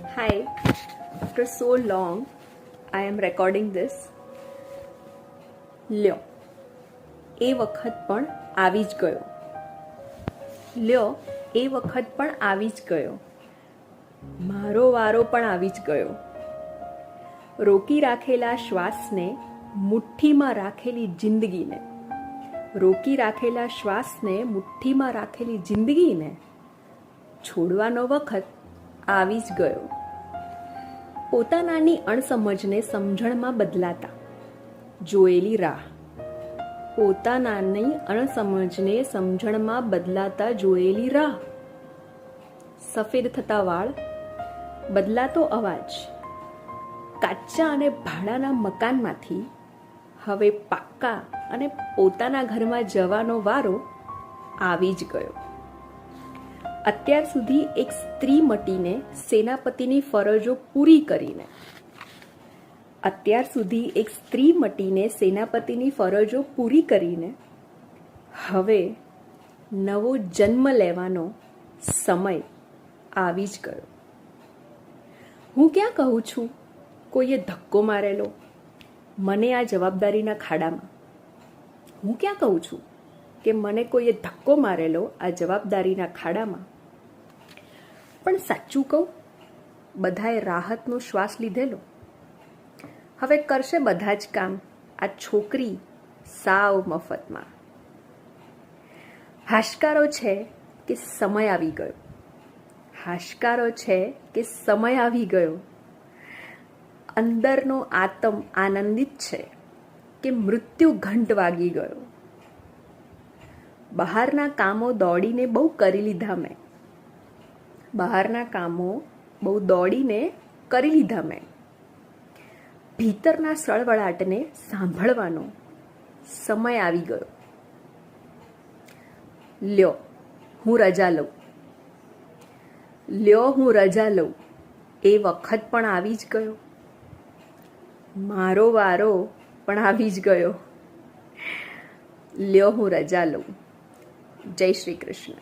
Hi, after so long, I am recording this. લ્યો એ વખત પણ આવી જ ગયો. લ્યો એ વખત પણ આવી જ ગયો. મારો વારો પણ આવી જ ગયો. રોકી રાખેલા શ્વાસને મુઠ્ઠીમાં રાખેલી જિંદગીને, રોકી રાખેલા શ્વાસને મુઠ્ઠીમાં રાખેલી જિંદગીને છોડવાનો વખત આવી જ ગયો. પોતાનાની અણસમજને સમજણમાં બદલાતા જોયેલી રાહ, પોતાનાની અણસમજને સમજણમાં બદલાતા જોયેલી રાહ. સફેદ થતા વાળ, બદલાતો અવાજ, કાચા અને ભાડાના મકાનમાંથી હવે પાક્કા અને પોતાના ઘરમાં જવાનો વારો આવી જ ગયો. અત્યાર સુધી એક સ્ત્રી મટીને સેનાપતિની ફરજો પૂરી કરીને, અત્યાર સુધી એક સ્ત્રી મટીને સેનાપતિની ફરજો પૂરી કરીને હવે નવો જન્મ લેવાનો સમય આવી જ ગયો. હું ક્યાં કહું છું કોઈએ ધક્કો મારેલો મને આ જવાબદારીના ખાડામાં? હું ક્યાં કહું છું કે મને કોઈએ ધક્કો મારેલો આ જવાબદારીના ખાડામાં? પણ સાચું કહું, બધાએ રાહતનો શ્વાસ લીધેલો. હવે કરશે બધા જ કામ આ છોકરી સાવ મફતમાં. હાશકારો છે કે સમય આવી ગયો, હાશકારો છે કે સમય આવી ગયો. અંદરનો આત્મ આનંદિત છે કે મૃત્યુ ઘંટ વાગી ગયો. બહારના કામો દોડીને બહુ કરી લીધા મેં, બહારના કામો બહુ દોડીને કરી લીધા મેં. ભીતરના સળવળાટને સાંભળવાનો સમય આવી ગયો. લ્યો હું રજા લઉં, લ્યો હું રજા લઉં એ વખત પણ આવી જ ગયો. મારો વારો પણ આવી જ ગયો. લ્યો હું રજા લઉં. જય શ્રી કૃષ્ણ.